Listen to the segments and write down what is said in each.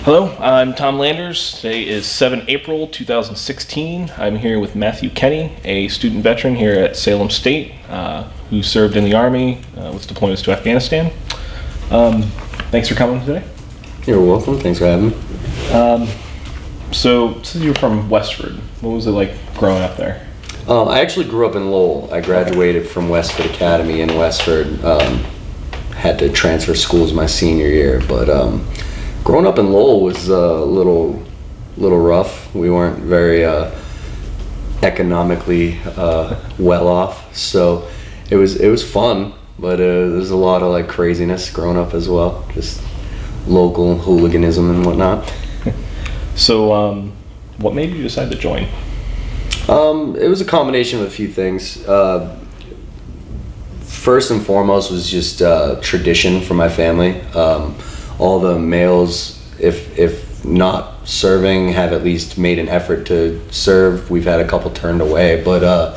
Hello, I'm Tom Landers. Today is 7 April 2016. I'm here with Matthew Kenney, a student veteran here at Salem State who served in the Army with deployments to Afghanistan. Thanks for coming today. You're welcome. Thanks for having me. So, since you're from Westford, what was it like growing up there? I actually grew up in Lowell. I graduated from Westford Academy in Westford. Had to transfer schools my senior year, but growing up in Lowell was a little rough. We weren't very economically well off, so it was fun, but there's a lot of like craziness growing up as well, just local hooliganism and whatnot. So, what made you decide to join? It was a combination of a few things. First and foremost was just tradition for my family. All the males, if not serving, have at least made an effort to serve. We've had a couple turned away, but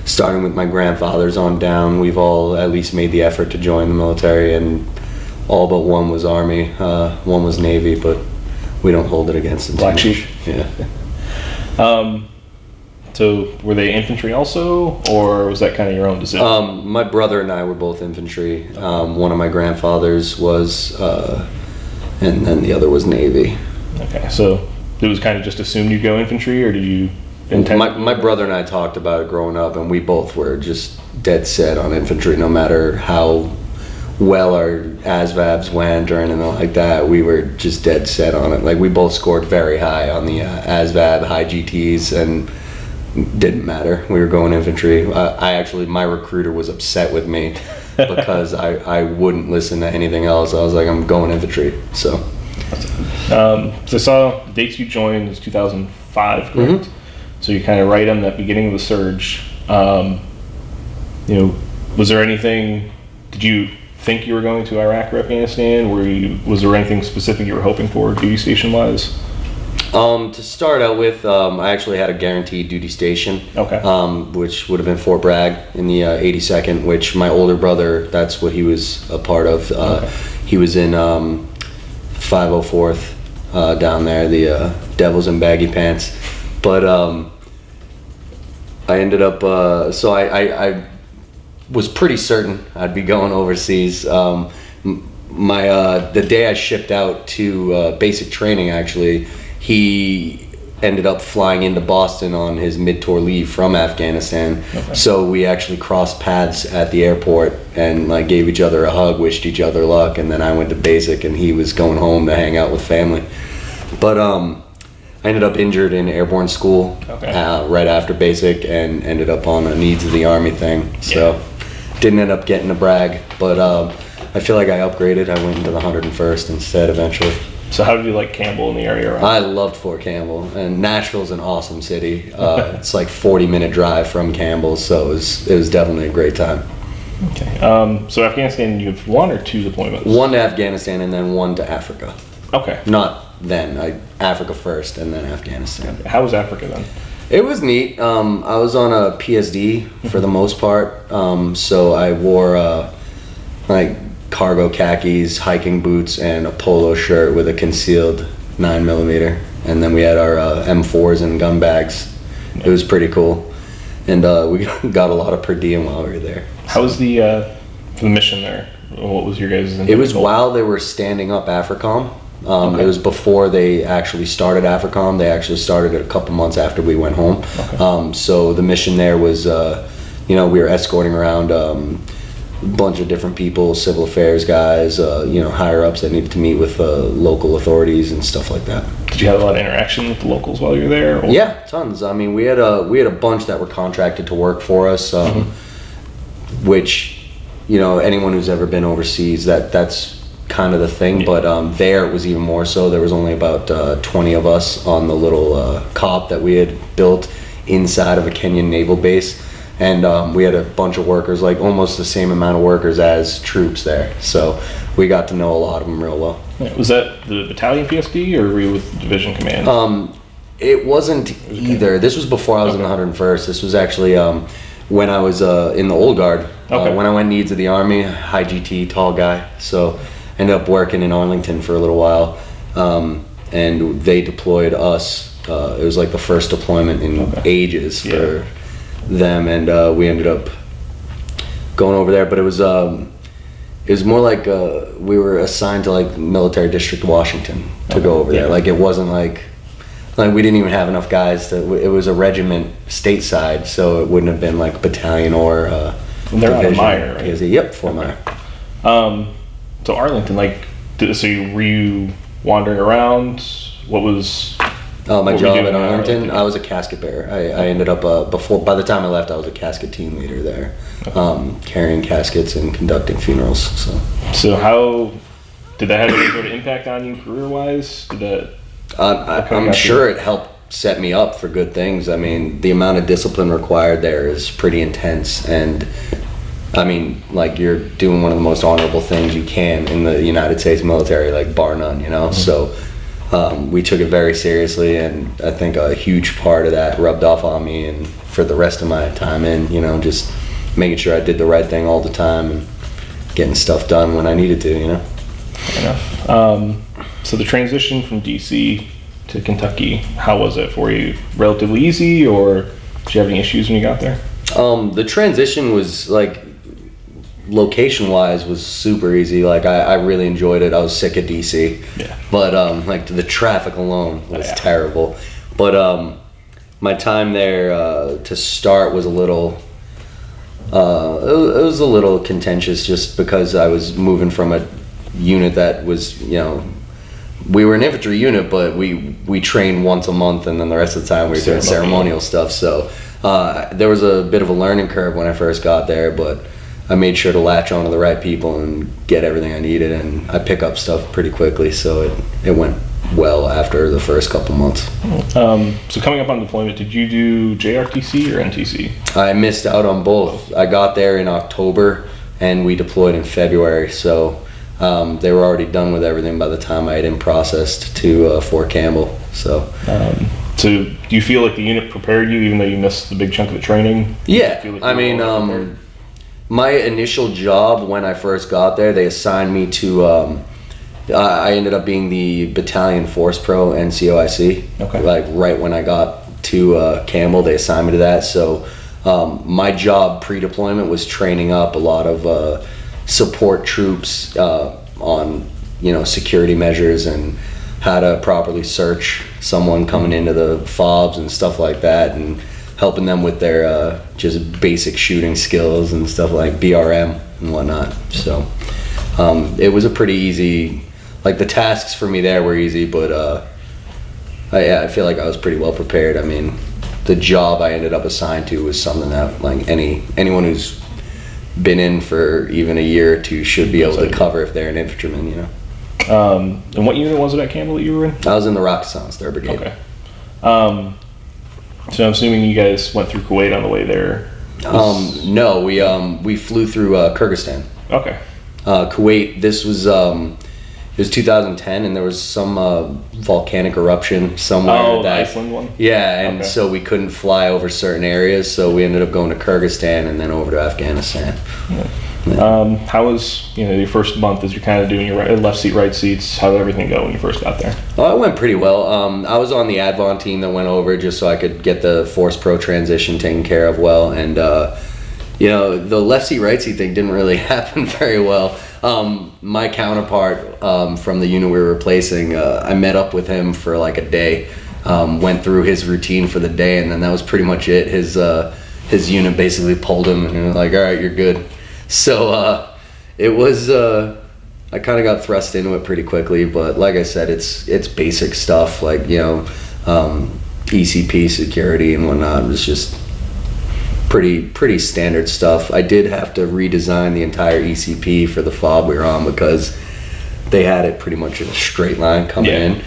starting with my grandfathers on down, we've all at least made the effort to join the military, and all but one was Army, one was Navy, but we don't hold it against them. Black sheep. Yeah. So were they infantry also, or was that kind of your own decision? My brother and I were both infantry. One of my grandfathers was, and then the other was Navy. Okay, so it was kind of just assumed you'd go infantry, or did you intend? My brother and I talked about it growing up, and we both were just dead set on infantry. No matter how well our ASVABs went or anything like that, we were just dead set on it. Like, we both scored very high on the ASVAB, high GTs, and didn't matter. We were going infantry. My recruiter was upset with me because I wouldn't listen to anything else. I was like, I'm going infantry. So I saw the dates you joined is 2005, correct? Mm-hmm. So you're kind of right on that beginning of the surge. Was there anything, did you think you were going to Iraq or Afghanistan? Was there anything specific you were hoping for duty station wise? To start out with, I actually had a guaranteed duty station, okay. Which would have been Fort Bragg in the 82nd, which my older brother, that's what he was a part of. Okay. He was in 504th down there, the Devils in Baggy Pants. But I ended up, I was pretty certain I'd be going overseas. The day I shipped out to basic training, actually, he ended up flying into Boston on his mid-tour leave from Afghanistan. Okay. So we actually crossed paths at the airport and like gave each other a hug, wished each other luck, and then I went to basic and he was going home to hang out with family. But I ended up injured in airborne school. Okay. Right after basic, and ended up on a needs of the Army thing. So didn't end up getting a brag, but I feel like I upgraded. I went into the 101st instead eventually. So how did you like Campbell in the area around? I loved Fort Campbell, and Nashville's an awesome city. It's like 40-minute drive from Campbell, so it was definitely a great time. Okay. So Afghanistan, you have one or two deployments? One to Afghanistan and then one to Africa. Okay. Not then. Africa first and then Afghanistan. Okay. How was Africa then? It was neat. I was on a PSD for the most part, so I wore like cargo khakis, hiking boots, and a polo shirt with a concealed 9mm, and then we had our M4s and gun bags. It was pretty cool, and we got a lot of per diem while we were there. How was the mission there? What was your guys' It was while they were standing up AFRICOM. Okay. It was before they actually started AFRICOM. They actually started it a couple months after we went home. Okay. So the mission there was, we were escorting around a bunch of different people, civil affairs guys, higher ups that needed to meet with local authorities and stuff like that. Did you have a lot of interaction with the locals while you were there? Or? Yeah, tons. I mean, we had a bunch that were contracted to work for us, which, anyone who's ever been overseas, that's kind of the thing. Yeah. But there it was even more so. There was only about 20 of us on the little COP that we had built inside of a Kenyan naval base. And we had a bunch of workers, like almost the same amount of workers as troops there. So we got to know a lot of them real well. Yeah. Was that the battalion PSD, or were you with Division Command? It wasn't either. This was before I was in the 101st. This was actually when I was in the old guard. When I went needs of the Army, high GT, tall guy. So ended up working in Arlington for a little while. and they deployed us. It was like the first deployment in ages for them, and we ended up going over there. But it was more like we were assigned to like Military District Washington to go over there. Like it wasn't like we didn't even have enough guys it was a regiment stateside, so it wouldn't have been like battalion or they're out of Meyer, right? Yep, Fort Meyer. So Arlington, like, so were you wandering around? What was my job at Arlington? I was a casket bearer. I ended up by the time I left, I was a casket team leader there, carrying caskets and conducting funerals. So how did that have any sort of impact on you career-wise? I'm sure it helped set me up for good things. I mean, the amount of discipline required there is pretty intense, and I mean, like, you're doing one of the most honorable things you can in the United States military, like, bar none, you know? So we took it very seriously, and I think a huge part of that rubbed off on me, and for the rest of my time in, you know, just making sure I did the right thing all the time and getting stuff done when I needed to, you know? Fair enough. So the transition from DC to Kentucky, how was it for you? Relatively easy, or did you have any issues when you got there? The transition was, like, location-wise was super easy. Like, I really enjoyed it. I was sick of DC. Yeah. But, like, the traffic alone was terrible. But, my time there, to start was a little, it was a little contentious just because I was moving from a unit that was, you know, we were an infantry unit, but we trained once a month, and then the rest of the time we were doing ceremonial stuff. So there was a bit of a learning curve when I first got there, but I made sure to latch on to the right people and get everything I needed, and I pick up stuff pretty quickly, so it went well after the first couple months. So coming up on deployment, did you do JRTC or NTC? I missed out on both. I got there in October, and we deployed in February, so they were already done with everything by the time I had been processed to Fort Campbell. So do you feel like the unit prepared you, even though you missed the big chunk of the training? Yeah, Like I mean, my initial job when I first got there, they assigned me to, I ended up being the Battalion Force Pro NCOIC. Okay. Like right when I got to Campbell, they assigned me to that. So my job pre-deployment was training up a lot of support troops on, you know, security measures and how to properly search someone coming into the fobs and stuff like that, and helping them with their just basic shooting skills and stuff like BRM and whatnot. So it was a pretty easy, like, the tasks for me there were easy, but I feel like I was pretty well prepared. I mean, the job I ended up assigned to was something that, like, anyone who's been in for even a year or two should be able to cover if they're an infantryman, you know. And what unit was it at Campbell that you were in? I was in the Rockets, 3rd Brigade. Okay. So I'm assuming you guys went through Kuwait on the way there. No, we flew through Kyrgyzstan. Okay. Kuwait. This was it was 2010, and there was some volcanic eruption somewhere. Oh, the Iceland one. Yeah, and Okay. so we couldn't fly over certain areas, so we ended up going to Kyrgyzstan and then over to Afghanistan. Yeah. How was, you know, your first month as you're kind of doing your left seat, right seats? How did everything go when you first got there? Oh, it went pretty well. I was on the Advon team that went over just so I could get the Force Pro transition taken care of well, and you know, the left seat, right seat thing didn't really happen very well. My counterpart from the unit we were replacing, I met up with him for like a day, went through his routine for the day, and then that was pretty much it. His unit basically pulled him and was like, all right, you're good. So it was, I kind of got thrust into it pretty quickly, but like I said, it's basic stuff, like, you know, ECP security and whatnot. It was just pretty standard stuff. I did have to redesign the entire ECP for the fob we were on because they had it pretty much in a straight line coming in,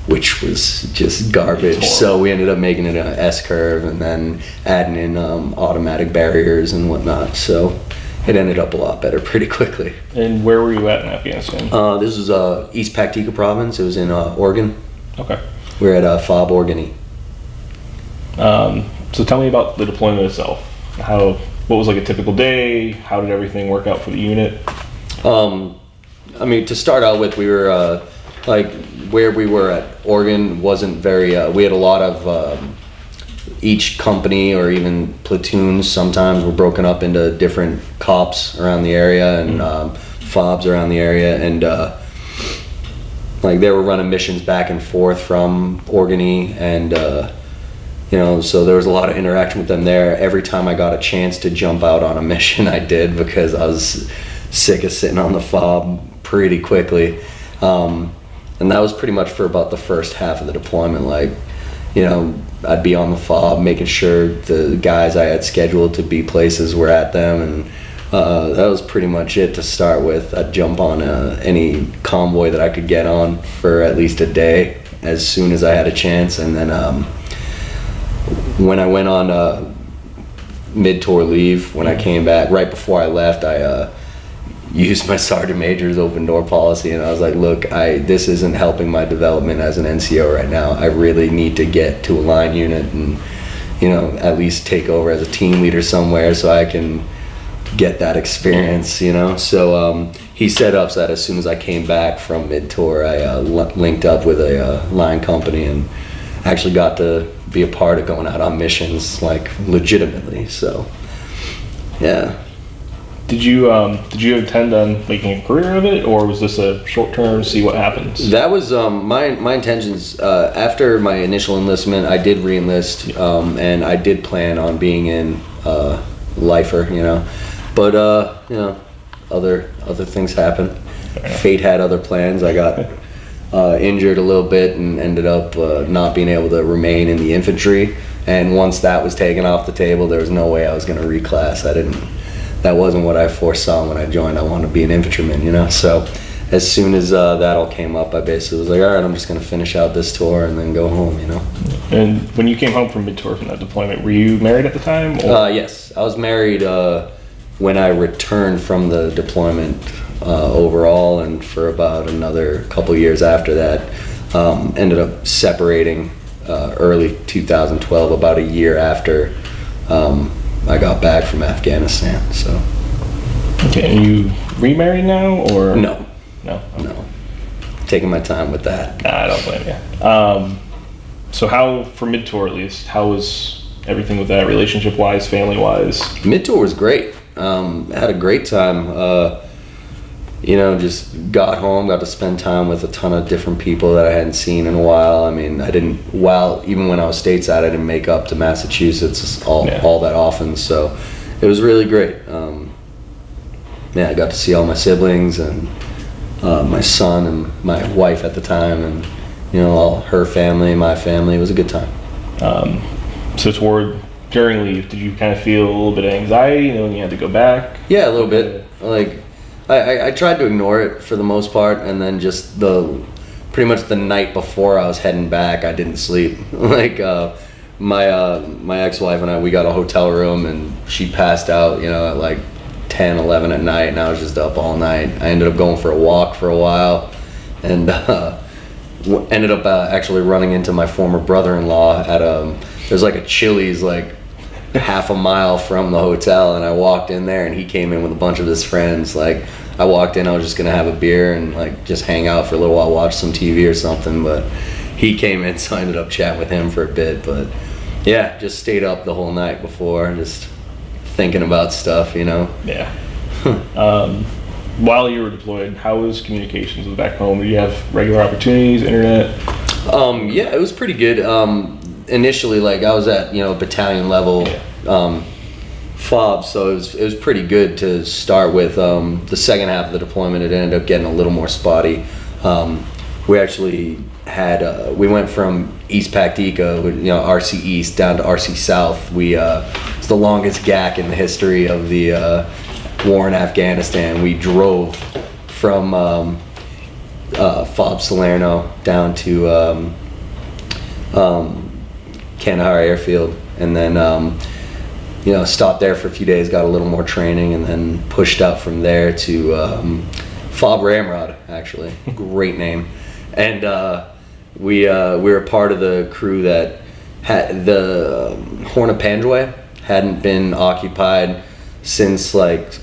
which was just garbage. So we ended up making it an S-curve and then adding in automatic barriers and whatnot. So it ended up a lot better pretty quickly. And where were you at in Afghanistan? This was East Paktika province. It was in Oregon. Okay. We were at Fob Oregony. So tell me about the deployment itself. What was like a typical day? How did everything work out for the unit? I mean, to start out with, we were like where we were at Oregon wasn't very. We had a lot of each company or even platoons sometimes were broken up into different cops around the area and fobs around the area, and like they were running missions back and forth from Oregony, and you know, so there was a lot of interaction with them there. Every time I got a chance to jump out on a mission, I did, because I was sick of sitting on the fob pretty quickly. And that was pretty much for about the first half of the deployment. Like, you know, I'd be on the fob making sure the guys I had scheduled to be places were at them, and that was pretty much it to start with. I'd jump on any convoy that I could get on for at least a day as soon as I had a chance, and then when I went on mid-tour leave, when I came back, right before I left, I used my sergeant major's open door policy, and I was like, look, this isn't helping my development as an NCO right now. I really need to get to a line unit and, you know, at least take over as a team leader somewhere so I can get that experience, you know. So he set up so that as soon as I came back from mid-tour, I linked up with a line company and actually got to be a part of going out on missions, like, legitimately. So yeah. Did you intend on making a career of it, or was this a short term, see what happens? That was my intentions. After my initial enlistment, I did re-enlist, and I did plan on being in lifer, you know, but you know, other things happened. Fate had other plans. I got injured a little bit and ended up not being able to remain in the infantry. And once that was taken off the table, there was no way I was going to reclass. That wasn't what I foresaw when I joined. I wanted to be an infantryman, you know. So as soon as that all came up, I basically was like, all right, I'm just going to finish out this tour and then go home, you know. And when you came home from mid-tour from that deployment, were you married at the time? Or? Yes, I was married when I returned from the deployment overall, and for about another couple years after that. Ended up separating early 2012, about a year after I got back from Afghanistan. So. Okay, and you remarried now, or no? No. No. Taking my time with that. Nah, I don't blame you. So how, for mid-tour at least, how was everything with that, relationship-wise, family-wise? Mid-tour was great. Had a great time. You know, just got home, got to spend time with a ton of different people that I hadn't seen in a while. I mean, even when I was stateside, I didn't make up to Massachusetts all that often, so it was really great. Yeah, I got to see all my siblings and my son and my wife at the time, and, you know, all her family, my family. It was a good time. So during leave, did you kind of feel a little bit of anxiety, you know, when you had to go back? Yeah, a little bit. Like, I tried to ignore it for the most part, and then just pretty much the night before I was heading back, I didn't sleep. Like, my ex-wife and I, we got a hotel room, and she passed out, you know, at like 10, 11 at night, and I was just up all night. I ended up going for a walk for a while, and ended up actually running into my former brother-in-law at there's like a Chili's like half a mile from the hotel, and I walked in there, and he came in with a bunch of his friends. Like, I walked in, I was just gonna have a beer and like just hang out for a little while, watch some TV or something, but he came in, so I ended up chatting with him for a bit. But yeah, just stayed up the whole night before, just thinking about stuff, you know. Yeah. While you were deployed, how was communications with back home? Did you have regular opportunities, internet? Yeah, it was pretty good. Initially, like, I was at, you know, battalion level FOB, so it was pretty good to start with. The second half of the deployment, it ended up getting a little more spotty. We actually had we went from East Paktika, you know, RC East, down to RC South. It's the longest GAC in the history of the war in Afghanistan. We drove from FOB Salerno down to Kandahar Airfield, and then you know, stopped there for a few days, got a little more training, and then pushed out from there to FOB Ramrod, actually. Great name. And we were part of the crew that had the Horn of Panjwai hadn't been occupied since like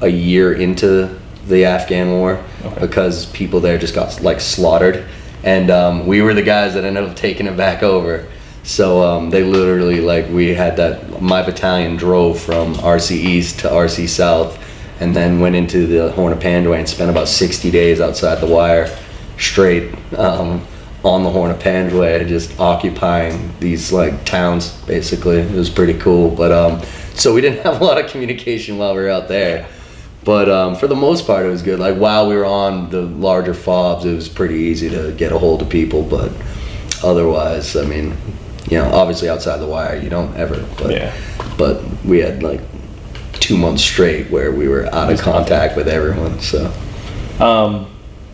a year into the Afghan war. because people there just got like slaughtered, and we were the guys that ended up taking it back over. So they literally, like, we had that, my battalion drove from RC East to RC South, and then went into the Horn of Pandway and spent about 60 days outside the wire straight on the Horn of Pandway, just occupying these like towns basically. It was pretty cool, but so we didn't have a lot of communication while we were out there, but for the most part it was good. Like while we were on the larger fobs, it was pretty easy to get a hold of people, but otherwise, I mean, you know, obviously outside the wire you don't ever, but we had like 2 months straight where we were out of contact with everyone. So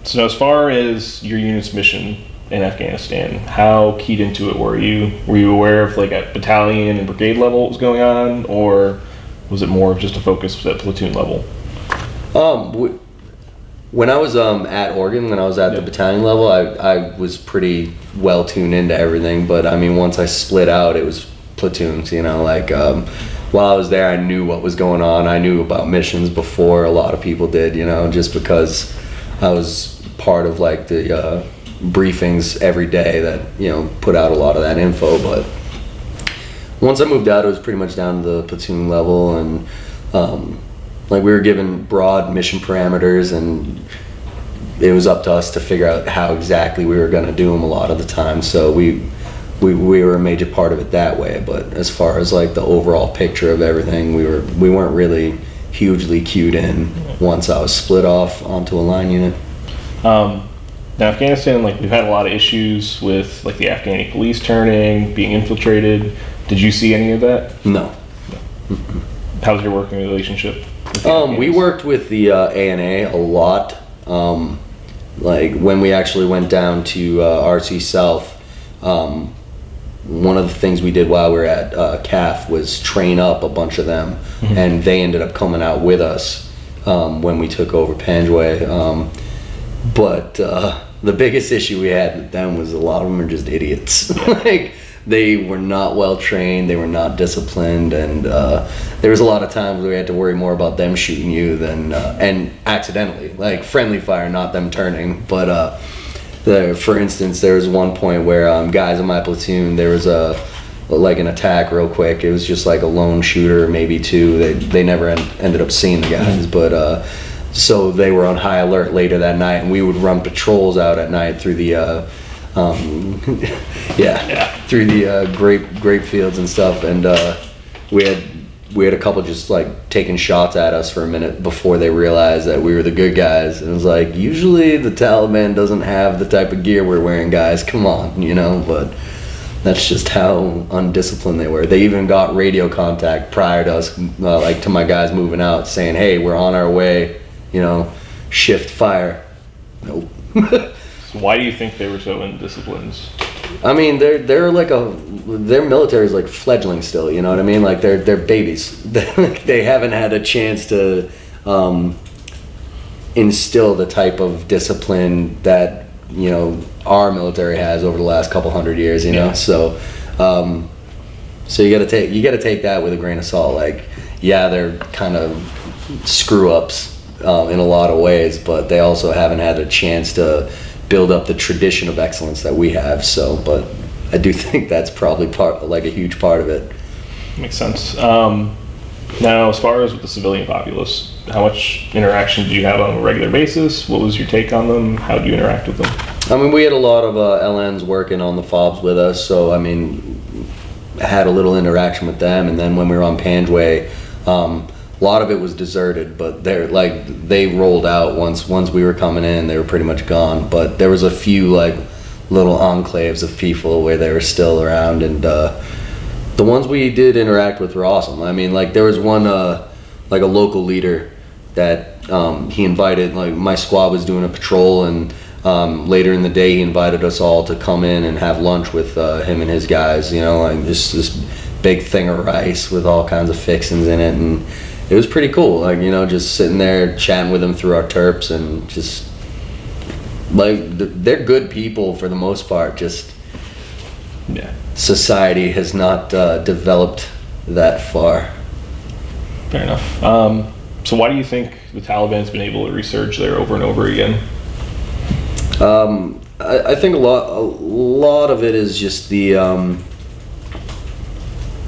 so as far as your unit's mission in Afghanistan, how keyed into it were you? Were you aware of like at battalion and brigade level what was going on, or was it more of just a focus at platoon level? When I was at Oregon, when I was at the battalion level, I was pretty well tuned into everything. But I mean, once I split out, it was platoons. You know, like while I was there, I knew what was going on. I knew about missions before a lot of people did. You know, just because I was part of like the briefings every day that, you know, put out a lot of that info. But once I moved out, it was pretty much down to the platoon level, and like we were given broad mission parameters, and it was up to us to figure out how exactly we were going to do them a lot of the time. So we were a major part of it that way. But as far as like the overall picture of everything, we weren't really hugely cued in once I was split off onto a line unit. Now Afghanistan, like we've had a lot of issues with like the Afghani police turning, being infiltrated. Did you see any of that? No. How's your working relationship with the we Afghans? worked with the ANA a lot. Like when we actually went down to RC South, one of the things we did while we were at CAF was train up a bunch of them, and they ended up coming out with us when we took over Panjway. But the biggest issue we had with them was a lot of them are just idiots. Like they were not well trained, they were not disciplined, and there was a lot of times where we had to worry more about them shooting you than and accidentally, like friendly fire, not them turning. But for instance, there was one point where guys in my platoon, there was like an attack real quick. It was just like a lone shooter, maybe two. They never ended up seeing the guys, but so they were on high alert later that night, and we would run patrols out at night through the through the grape fields and stuff, and we had a couple just like taking shots at us for a minute before they realized that we were the good guys. And it was like, usually the Taliban doesn't have the type of gear we're wearing, guys, come on, you know. But that's just how undisciplined they were. They even got radio contact prior to us, like to my guys moving out, saying, hey, we're on our way, you know, shift fire. Nope. So why do you think they were so undisciplined? I mean, they're like their military is like fledgling still, you know what I mean? Like they're babies. They haven't had a chance to instill the type of discipline that, you know, our military has over the last couple hundred years, you know. So so you gotta take that with a grain of salt. Like, yeah, they're kind of screw ups in a lot of ways, but they also haven't had a chance to build up the tradition of excellence that we have. So, but I do think that's probably a huge part of it. Makes sense. Now, as far as with the civilian populace, how much interaction do you have on a regular basis? What was your take on them? How do you interact with them? I mean, we had a lot of LNs working on the FOBs with us, so I mean, had a little interaction with them. And then when we were on Panjway, a lot of it was deserted, but they rolled out once we were coming in. They were pretty much gone, but there was a few like little enclaves of people where they were still around, and the ones we did interact with were awesome. I mean, like there was one like a local leader that he invited, like my squad was doing a patrol, and later in the day he invited us all to come in and have lunch with him and his guys, you know, like this big thing of rice with all kinds of fixings in it, and it was pretty cool, like, you know, just sitting there chatting with them through our terps, and just like they're good people for the most part. Just society has not developed that far. Fair enough. So why do you think the Taliban's been able to resurge there over and over again? I think a lot of it is just the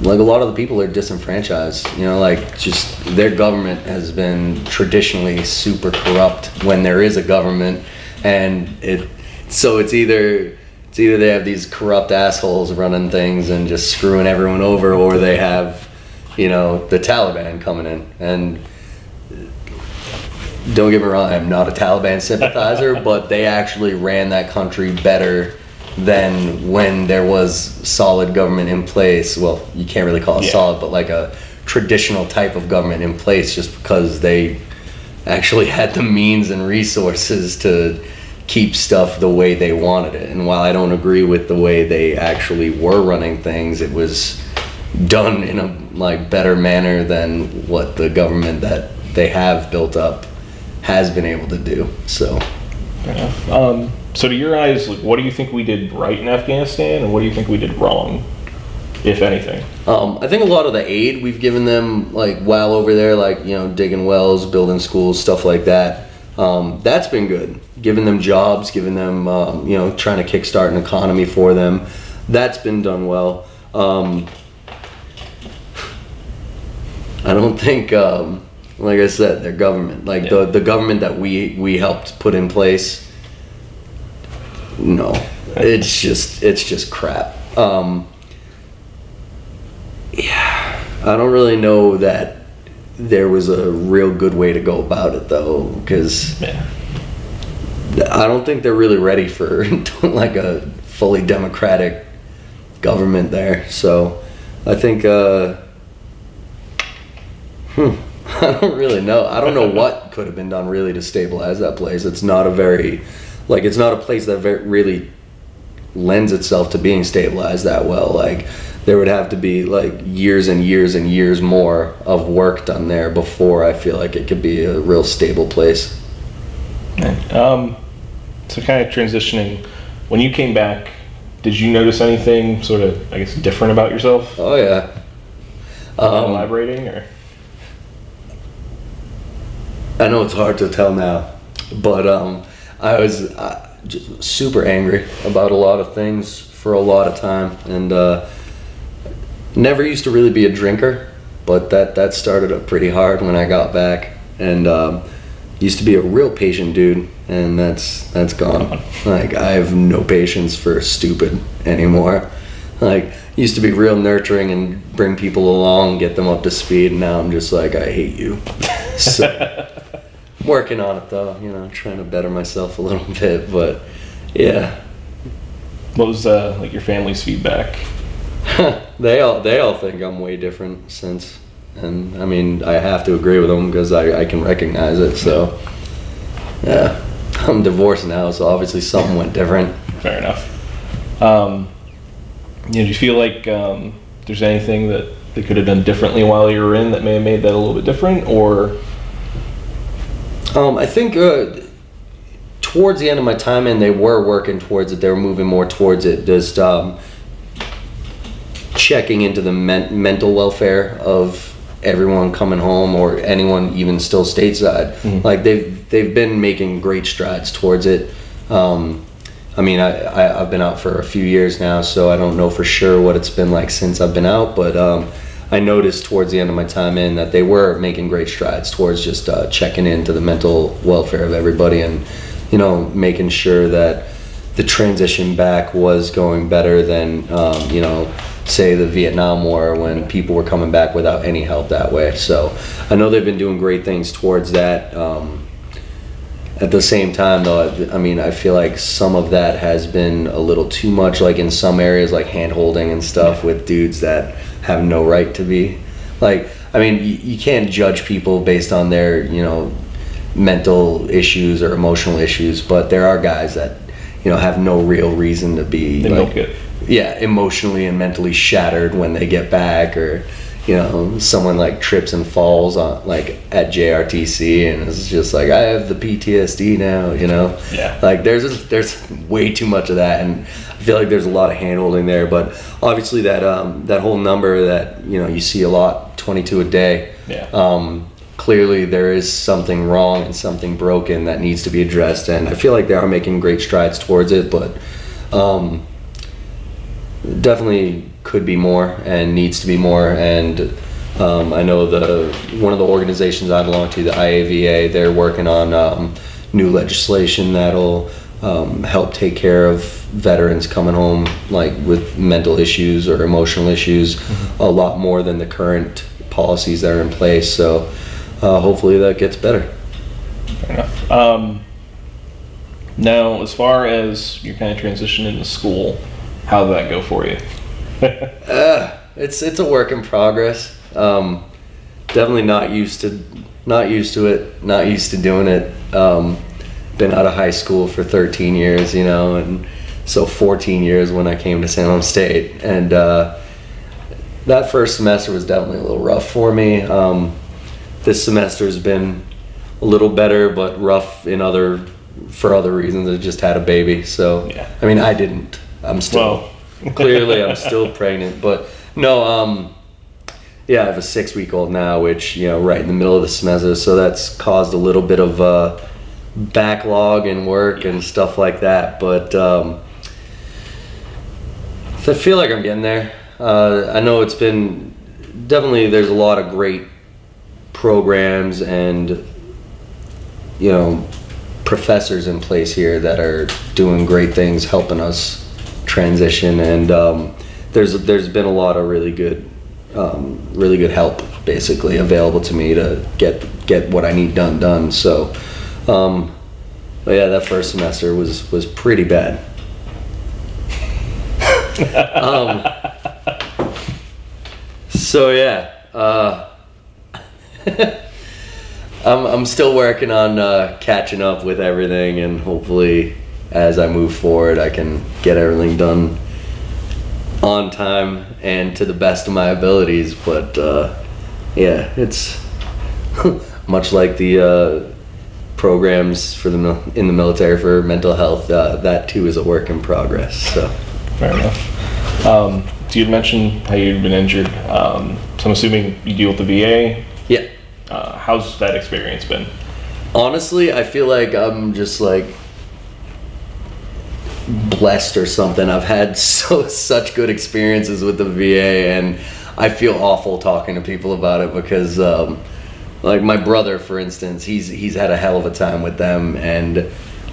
like a lot of the people are disenfranchised. You know, like just their government has been traditionally super corrupt when there is a government, and it's either they have these corrupt assholes running things and just screwing everyone over, or they have, you know, the Taliban coming in. And don't get me wrong, I'm not a Taliban sympathizer, but they actually ran that country better than when there was solid government in place. Well, you can't really call it solid, but like a traditional type of government in place, just because they actually had the means and resources to keep stuff the way they wanted it. And while I don't agree with the way they actually were running things, it was done in a like better manner than what the government that they have built up has been able to do. So Fair enough. So to your eyes, like, what do you think we did right in Afghanistan, and what do you think we did wrong, if anything? I think a lot of the aid we've given them, like while over there, like, you know, digging wells, building schools, stuff like that, that's been good. Giving them jobs, giving them, you know, trying to kickstart an economy for them, that's been done well. I don't think, like I said, their government, like the government that we helped put in place, no, it's just crap. Yeah, I don't really know that there was a real good way to go about it, though, because I don't think they're really ready for like a fully democratic government there. So I think I don't really know. I don't know what could have been done really to stabilize that place. It's not a very, like, it's not a place that really lends itself to being stabilized that well. Like, there would have to be like years and years and years more of work done there before I feel like it could be a real stable place. So kind of transitioning, when you came back, did you notice anything sort of, I guess, different about yourself? Oh yeah. Elaborating, or? I know it's hard to tell now, but I was just super angry about a lot of things for a lot of time, and never used to really be a drinker, but that started up pretty hard when I got back, and used to be a real patient dude, and that's gone. Like, I have no patience for stupid anymore. Like, used to be real nurturing and bring people along, get them up to speed, and now I'm just like, I hate you. So working on it though, you know, trying to better myself a little bit, but yeah. What was like your family's feedback? They all think I'm way different since, and I mean, I have to agree with them because I can recognize it. So yeah, I'm divorced now, so obviously something went different. Fair enough. Do you feel like there's anything that they could have done differently while you were in that may have made that a little bit different, or? I think towards the end of my time in, they were working towards it. They were moving more towards it. Just checking into the mental welfare of everyone coming home, or anyone even still stateside. Mm-hmm. Like, they've been making great strides towards it. I mean, I've been out for a few years now, so I don't know for sure what it's been like since I've been out, but I noticed towards the end of my time in that they were making great strides towards just checking into the mental welfare of everybody, and, you know, making sure that the transition back was going better than, you know, say the Vietnam War, when people were coming back without any help that way. So I know they've been doing great things towards that. At the same time, though, I mean, I feel like some of that has been a little too much, like in some areas, like hand-holding and stuff with dudes that have no right to be. Like, I mean, you can't judge people based on their, you know, mental issues or emotional issues, but there are guys that, you know, have no real reason to be, like, yeah, emotionally and mentally shattered when they get back, or, you know, someone like trips and falls on, like, at JRTC, and it's just like, I have the PTSD now, you know. Yeah. Like, there's way too much of that, and I feel like there's a lot of hand-holding there. But obviously that whole number that, you know, you see a lot, 22 a day. Yeah. clearly there is something wrong and something broken that needs to be addressed, and I feel like they are making great strides towards it, but definitely could be more and needs to be more. And I know one of the organizations I belong to, the IAVA, they're working on new legislation that'll help take care of veterans coming home like with mental issues or emotional issues a lot more than the current policies that are in place. So hopefully that gets better. Fair enough. Now, as far as your kind of transition into school, how did that go for you? It's a work in progress. Definitely not used to it, not used to doing it. Been out of high school for 13 years, you know, and so 14 years when I came to Salem State. And that first semester was definitely a little rough for me. This semester has been a little better, but rough for other reasons. I just had a baby, so Yeah. I mean, I didn't. I'm still clearly I'm still pregnant, but no. Yeah, I have a 6-week-old now, which, you know, right in the middle of the semester, so that's caused a little bit of backlog and work and stuff like that. But I feel like I'm getting there. I know it's been definitely, there's a lot of great programs and, you know, professors in place here that are doing great things, helping us transition, and there's been a lot of really good help basically available to me to get what I need done. So but yeah, that first semester was pretty bad. So yeah, I'm still working on catching up with everything, and hopefully as I move forward I can get everything done on time and to the best of my abilities. But yeah, it's much like the programs for in the military for mental health, that too is a work in progress. So Fair enough. So you'd mentioned how you'd been injured. So I'm assuming you deal with the VA. yeah, How's that experience been? honestly, I feel like I'm just like blessed or something. I've had such good experiences with the VA, and I feel awful talking to people about it because like my brother, for instance, he's had a hell of a time with them, and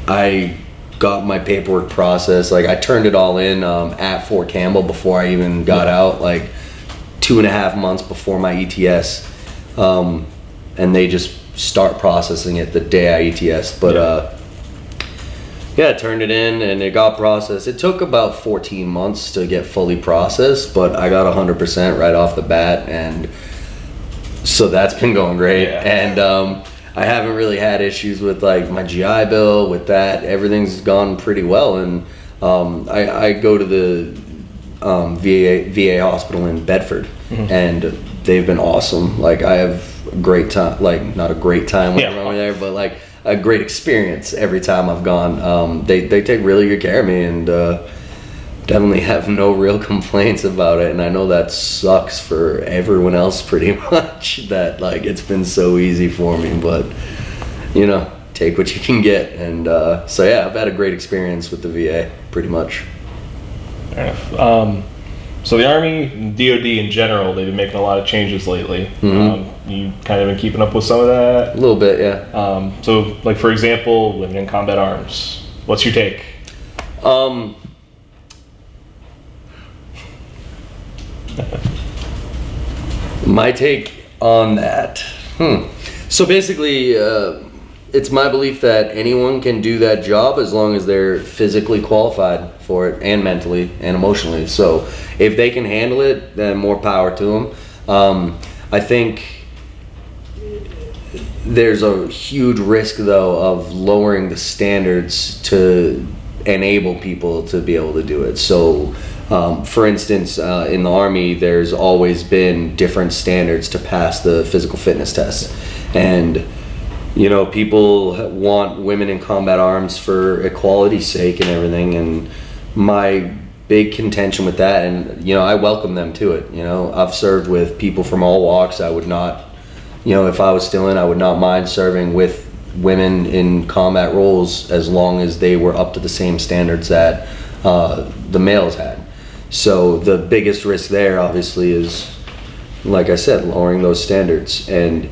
I got my paperwork processed. Like, I turned it all in at Fort Campbell before I even got out, like 2.5 months before my ETS, and they just start processing it the day I ETS. But yeah, I turned it in and it got processed. It took about 14 months to get fully processed, but I got 100% right off the bat, and so that's been going great. Yeah. And I haven't really had issues with like my GI Bill, with that. Everything's gone pretty well, and I go to the VA hospital in Bedford, and they've been awesome. Like, I have a great time, like not a great time when I'm over there, but like a great experience every time I've gone. They take really good care of me, and definitely have no real complaints about it. And I know that sucks for everyone else pretty much, that like it's been so easy for me, but you know, take what you can get. And so yeah, I've had a great experience with the VA pretty much. Fair enough. So the Army, DoD in general, they've been making a lot of changes lately. You kind of been keeping up with some of that? A little bit, yeah. So, like, for example, living in combat arms, what's your take? My take on that. So basically, it's my belief that anyone can do that job as long as they're physically qualified for it, and mentally and emotionally. So if they can handle it, then more power to them. I think there's a huge risk, though, of lowering the standards to enable people to be able to do it. So for instance, in the Army, there's always been different standards to pass the physical fitness test. And you know, people want women in combat arms for equality's sake and everything, and my big contention with that, and you know, I welcome them to it. You know, I've served with people from all walks. I would not if I was still in, I would not mind serving with women in combat roles as long as they were up to the same standards that the males had. So the biggest risk there obviously is, like I said, lowering those standards. And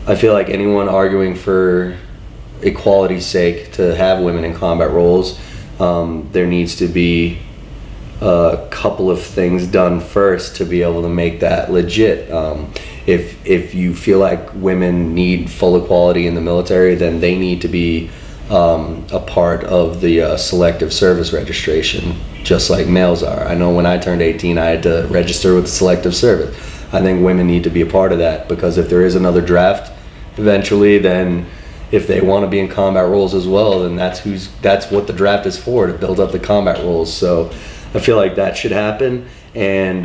I feel like anyone arguing for equality's sake to have women in combat roles, there needs to be a couple of things done first to be able to make that legit. If you feel like women need full equality in the military, then they need to be a part of the selective service registration, just like males are. I know when I turned 18, I had to register with the selective service. I think women need to be a part of that, because if there is another draft eventually, then if they want to be in combat roles as well, then that's what the draft is for, to build up the combat roles. So I feel like that should happen. And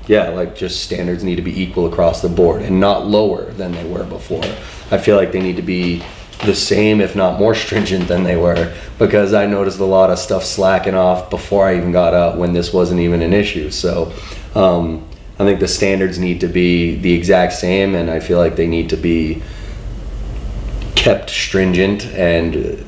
like just standards need to be equal across the board and not lower than they were before. I feel like they need to be the same, if not more stringent than they were, because I noticed a lot of stuff slacking off before I even got out when this wasn't even an issue. So I think the standards need to be the exact same, and I feel like they need to be kept stringent. And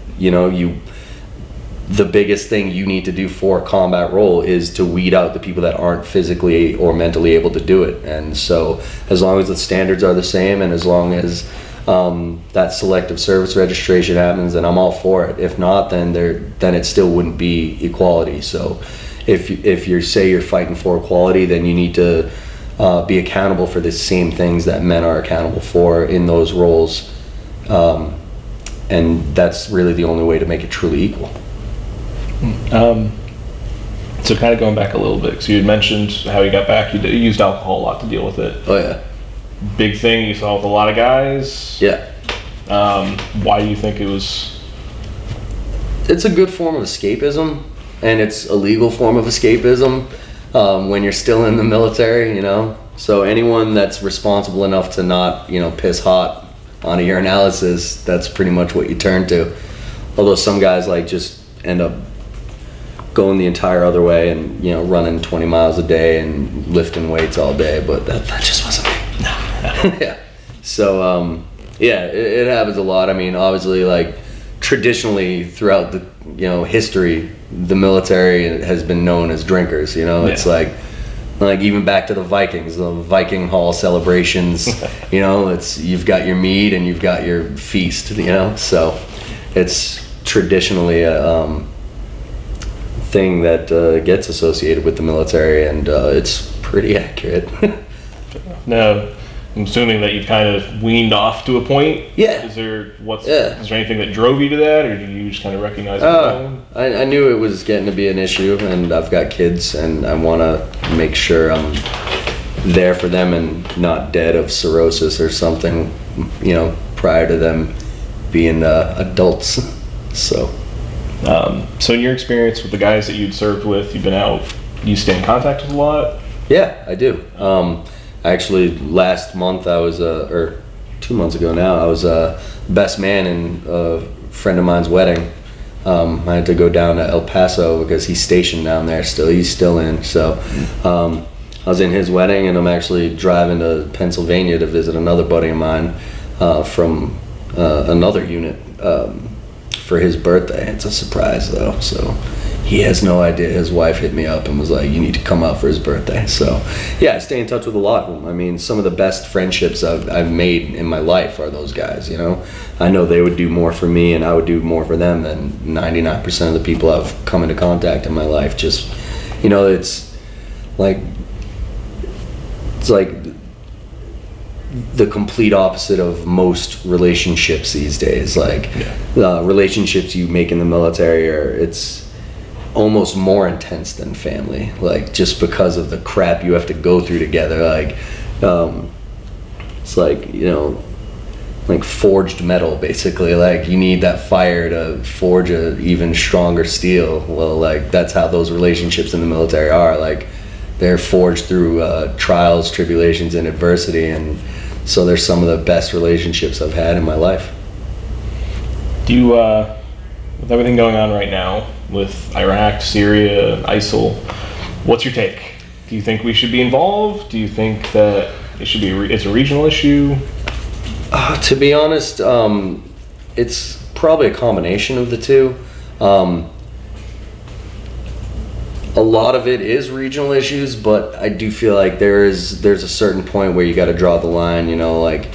the biggest thing you need to do for a combat role is to weed out the people that aren't physically or mentally able to do it. And so as long as the standards are the same, and as long as that selective service registration happens, then I'm all for it. If not, then it still wouldn't be equality. So if you say you're fighting for equality, then you need to be accountable for the same things that men are accountable for in those roles. And that's really the only way to make it truly equal. So kind of going back a little bit, because you had mentioned how you got back, you used alcohol a lot to deal with it. Oh yeah. Big thing you saw with a lot of guys. Yeah. Why do you think it was? It's a good form of escapism, and it's a legal form of escapism when you're still in the military, So anyone that's responsible enough to not, piss hot on a urinalysis, that's pretty much what you turn to. Although some guys just end up going the entire other way and running 20 miles a day and lifting weights all day, but that just wasn't me. No. Yeah. So it happens a lot. I mean, obviously, traditionally throughout the history, the military has been known as drinkers. It's like even back to the Vikings, the Viking Hall celebrations. It's you've got your mead and you've got your feast. So it's traditionally a thing that gets associated with the military, and it's pretty accurate. Now, I'm assuming that you've kind of weaned off to a point. Yeah. Is there anything that drove you to that, or did you just kind of recognize it? I knew it was getting to be an issue, and I've got kids, and I want to make sure I'm there for them and not dead of cirrhosis or something, prior to them being adults. So in your experience with the guys that you'd served with, you've been out, you stay in contact with a lot? Yeah, I do. Actually, last month or 2 months ago now, I was best man in a friend of mine's wedding. I had to go down to El Paso because he's stationed down there still. He's still in. So I was in his wedding, and I'm actually driving to Pennsylvania to visit another buddy of mine from another unit for his birthday. It's a surprise though, so he has no idea. His wife hit me up and was like, you need to come out for his birthday. So yeah, I stay in touch with a lot of them. I mean, some of the best friendships I've made in my life are those guys. I know they would do more for me and I would do more for them than 99% of the people I've come into contact in my life. Just it's like the complete opposite of most relationships these days. Relationships you make in the military it's almost more intense than family, just because of the crap you have to go through together. It's forged metal, basically. You need that fire to forge a even stronger steel. Well, that's how those relationships in the military are. They're forged through trials, tribulations, and adversity, and so they're some of the best relationships I've had in my life. Do you, with everything going on right now, with Iraq, Syria, ISIL, what's your take? Do you think we should be involved? Do you think that it should be it's a regional issue? To be honest, it's probably a combination of the two. A lot of it is regional issues, but I do feel like there's a certain point where you got to draw the line. Like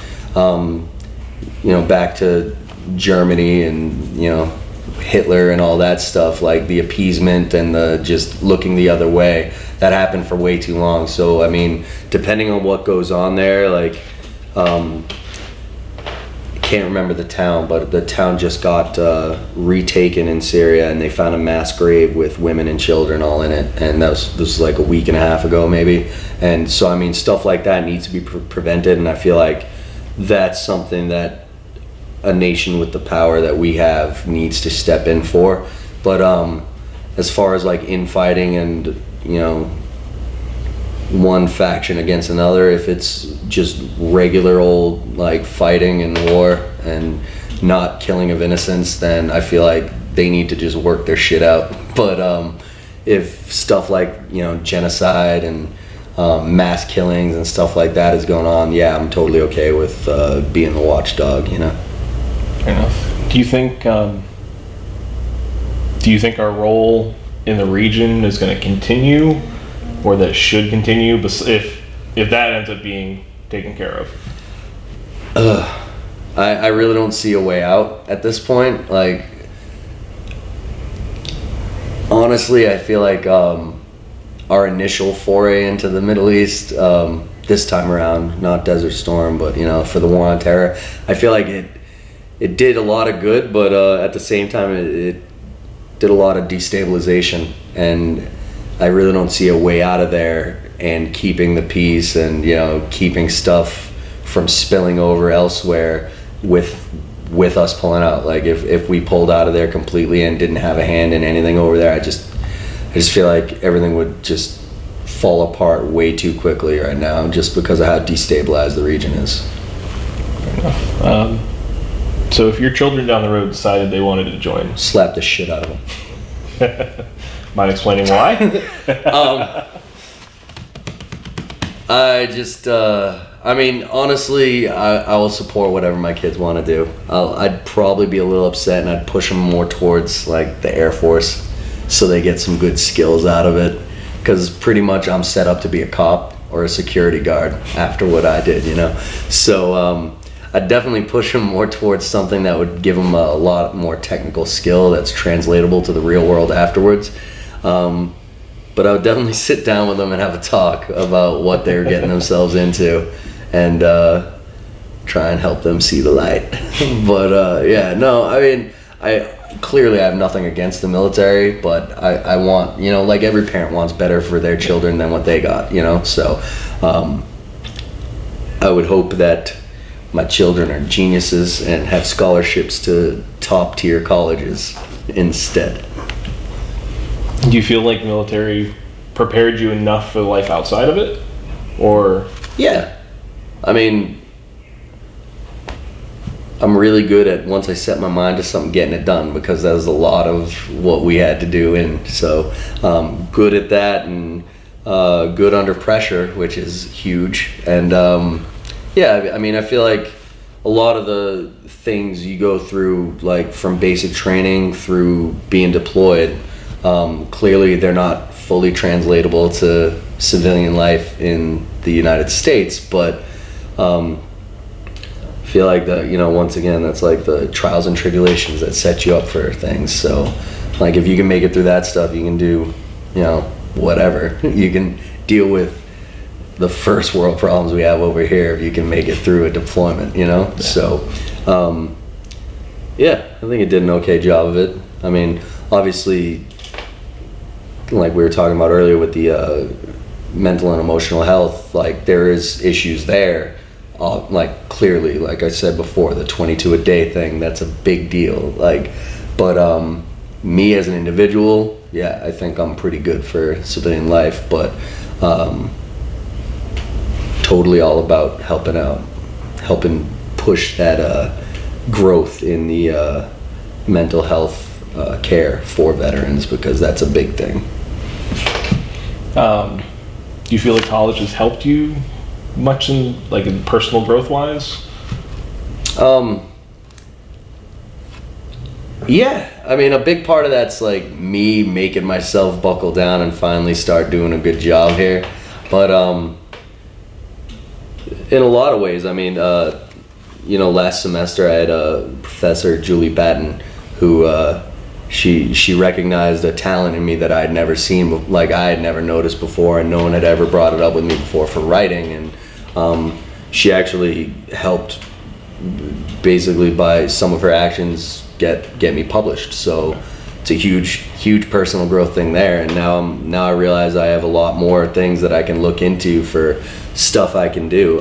back to Germany and Hitler and all that stuff, like the appeasement and the just looking the other way. That happened for way too long. So I mean, depending on what goes on there, like. Can't remember the town, but the town just got retaken in Syria, and they found a mass grave with women and children all in it, and this was like a week and a half ago maybe. And so I mean, stuff like that needs to be prevented, and I feel like that's something that a nation with the power that we have needs to step in for. But as far as like infighting and one faction against another, if it's just regular old like fighting and war and not killing of innocents, then I feel like they need to just work their shit out. But if stuff like genocide and mass killings and stuff like that is going on, yeah, I'm totally okay with being the watchdog. Fair enough. Do you think our role in the region is going to continue, or that it should continue, if that ends up being taken care of? I really don't see a way out at this point. Like, honestly, I feel like our initial foray into the Middle East, this time around, not Desert Storm, but for the war on terror, I feel like it did a lot of good, but at the same time it did a lot of destabilization, and I really don't see a way out of there and keeping the peace and keeping stuff from spilling over elsewhere with us pulling out. Like if we pulled out of there completely and didn't have a hand in anything over there, I just feel like everything would just fall apart way too quickly right now, just because of how destabilized the region is. Fair enough. So if your children down the road decided they wanted to join, slap the shit out of them. Mind explaining why? I mean, honestly, I will support whatever my kids want to do. I'd probably be a little upset, and I'd push them more towards like the Air Force, so they get some good skills out of it. Because pretty much I'm set up to be a cop or a security guard after what I did, So I'd definitely push them more towards something that would give them a lot more technical skill that's translatable to the real world afterwards. But I would definitely sit down with them and have a talk about what they were getting themselves into, and try and help them see the light. But yeah, no, I mean, I have nothing against the military, but I want, like every parent wants better for their children than what they got, So I would hope that my children are geniuses and have scholarships to top tier colleges instead. Do you feel like the military prepared you enough for life outside of it? Or? Yeah. I mean, I'm really good at, once I set my mind to something, getting it done, because that was a lot of what we had to do. And so good at that, and good under pressure, which is huge. And yeah, I mean, I feel like a lot of the things you go through, like from basic training through being deployed, clearly they're not fully translatable to civilian life in the United States, but feel like that, once again, that's like the trials and tribulations that set you up for things. So like if you can make it through that stuff, you can do whatever. You can deal with the first world problems we have over here if you can make it through a deployment, Yeah. So yeah, I think it did an okay job of it. I mean, obviously, like we were talking about earlier with the mental and emotional health, like there is issues there. Like clearly, like I said before, the 22 a day thing, that's a big deal. Like, but me as an individual, yeah, I think I'm pretty good for civilian life, but totally all about helping out, helping push that growth in the mental health care for veterans, because that's a big thing. Do you feel like college has helped you much in personal growth wise? Yeah, I mean, a big part of that's like me making myself buckle down and finally start doing a good job here. But in a lot of ways, I mean, last semester I had a professor, Julie Batten, who she recognized a talent in me that I had never seen, like I had never noticed before, and no one had ever brought it up with me before for writing. And she actually helped, basically by some of her actions, get me published. So it's a huge personal growth thing there. And now I realize I have a lot more things that I can look into for stuff I can do.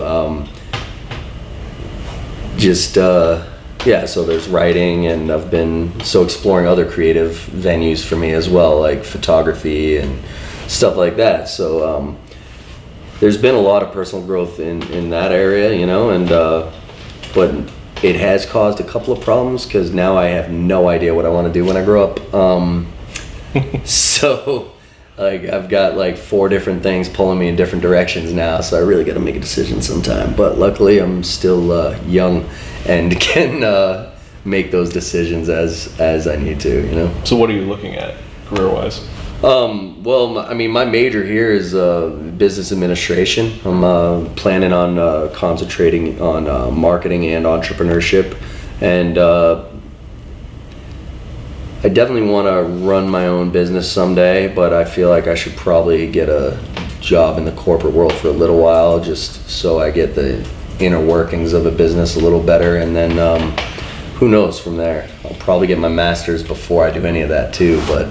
So there's writing, and I've been exploring other creative venues for me as well, like photography and stuff like that. So there's been a lot of personal growth in that area, but it has caused a couple of problems because now I have no idea what I want to do when I grow up. So like I've got like 4 different things pulling me in different directions now, so I really got to make a decision sometime. But luckily I'm still young and can make those decisions as I need to, So what are you looking at career-wise? Well, I mean, my major here is business administration. I'm planning on concentrating on marketing and entrepreneurship, and I definitely want to run my own business someday, but I feel like I should probably get a job in the corporate world for a little while, just so I get the inner workings of a business a little better, and then who knows from there. I'll probably get my master's before I do any of that too, but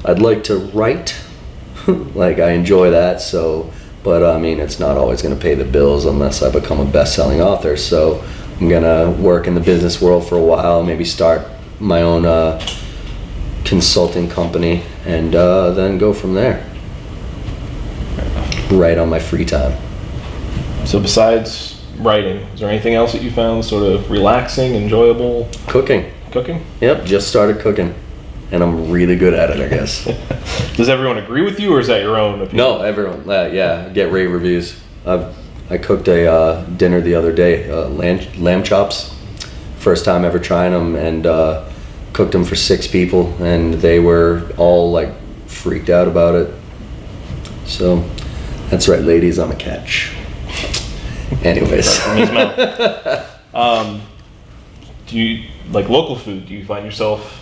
I'd like to write. Like, I enjoy that, but I mean, it's not always going to pay the bills unless I become a best-selling author. So I'm going to work in the business world for a while, maybe start my own consulting company, and then go from there. Write on my free time. So besides writing, is there anything else that you found sort of relaxing, enjoyable? Cooking. Yep, just started cooking. And I'm really good at it, I guess. Does everyone agree with you, or is that your own opinion? No, everyone. Yeah, get rave reviews. I cooked a dinner the other day, lamb chops. First time ever trying them, and cooked them for 6 people, and they were all like freaked out about it. So that's right, ladies, I'm a catch. Anyways. Do you like local food? Do you find yourself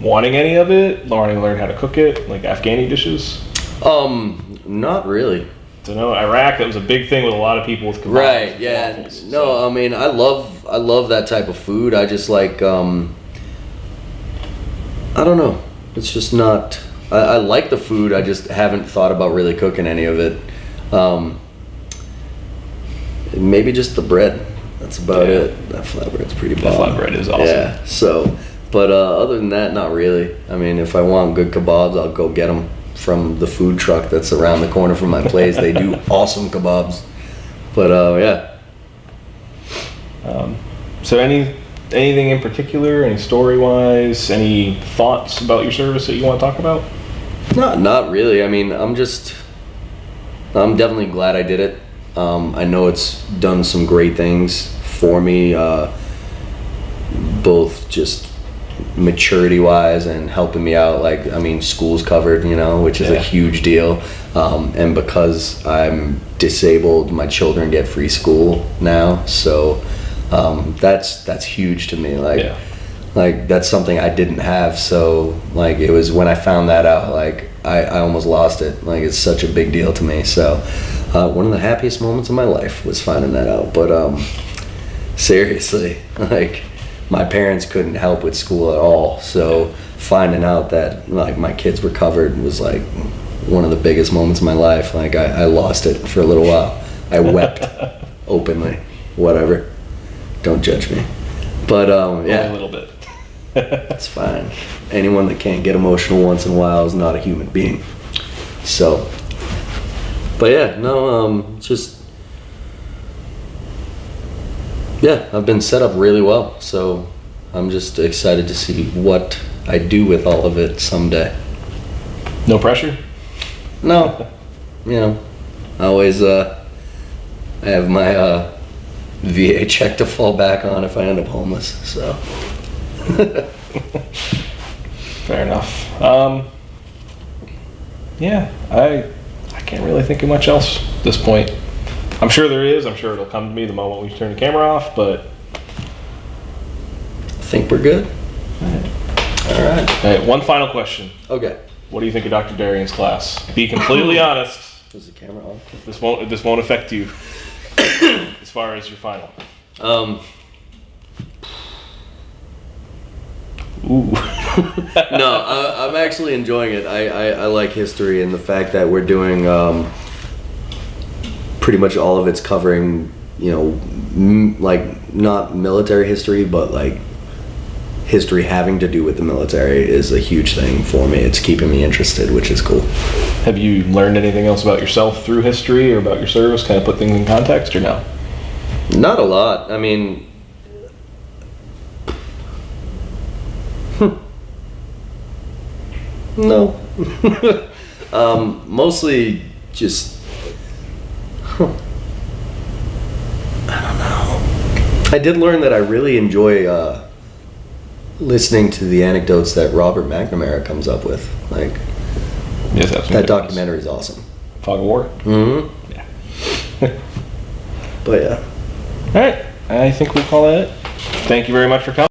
wanting any of it? Learn how to cook it, like Afghani dishes? Not really. So no, Iraq, that was a big thing with a lot of people with kebabs. Right, yeah. Waffles, no, I mean, I love that type of food. I just like, I don't know. It's just not, I like the food. I just haven't thought about really cooking any of it. Maybe just the bread. That's about it. That flatbread's pretty bomb. That flatbread is awesome. Yeah, so, but other than that, not really. I mean, if I want good kebabs, I'll go get them from the food truck that's around the corner from my place. They do awesome kebabs. But yeah. So anything in particular, any story-wise, any thoughts about your service that you want to talk about? Not really. I mean, I'm definitely glad I did it. I know it's done some great things for me, both just maturity-wise and helping me out. Like, I mean, school's covered, which is a huge deal. And because I'm disabled, my children get free school now. So that's huge to me. Like that's something I didn't have. So like, it was when I found that out, like I almost lost it. Like, it's such a big deal to me. So one of the happiest moments of my life was finding that out. But seriously, like, my parents couldn't help with school at all. So finding out that like my kids were covered was like one of the biggest moments of my life. Like, I lost it for a little while. I wept openly. Whatever. Don't judge me. But yeah. A little bit. It's fine. Anyone that can't get emotional once in a while is not a human being. So, but yeah, no, yeah, I've been set up really well. So I'm just excited to see what I do with all of it someday. No pressure? No, I always I have my VA check to fall back on if I end up homeless. So. Fair enough. Yeah, I can't really think of much else at this point. I'm sure there is. I'm sure it'll come to me the moment we turn the camera off, but I think we're good. All right. all right, one final question. Okay. What do you think of Dr. Darian's class? Be completely honest. Is the camera on? This won't affect you as far as your final. Ooh. No, I'm actually enjoying it. I like history and the fact that we're doing pretty much all of it's covering, you know, like not military history, but like history having to do with the military is a huge thing for me. It's keeping me interested, which is cool. Have you learned anything else about yourself through history or about your service? Kind of put things in context, or no? Not a lot. I mean, no. Mostly just, I don't know. I did learn that I really enjoy listening to the anecdotes that Robert McNamara comes up with. Like, Yes, that's that documentary is awesome. Fog of War. Mm-hmm. Yeah. But yeah. All right, I think we'll call that it. Thank you very much for coming.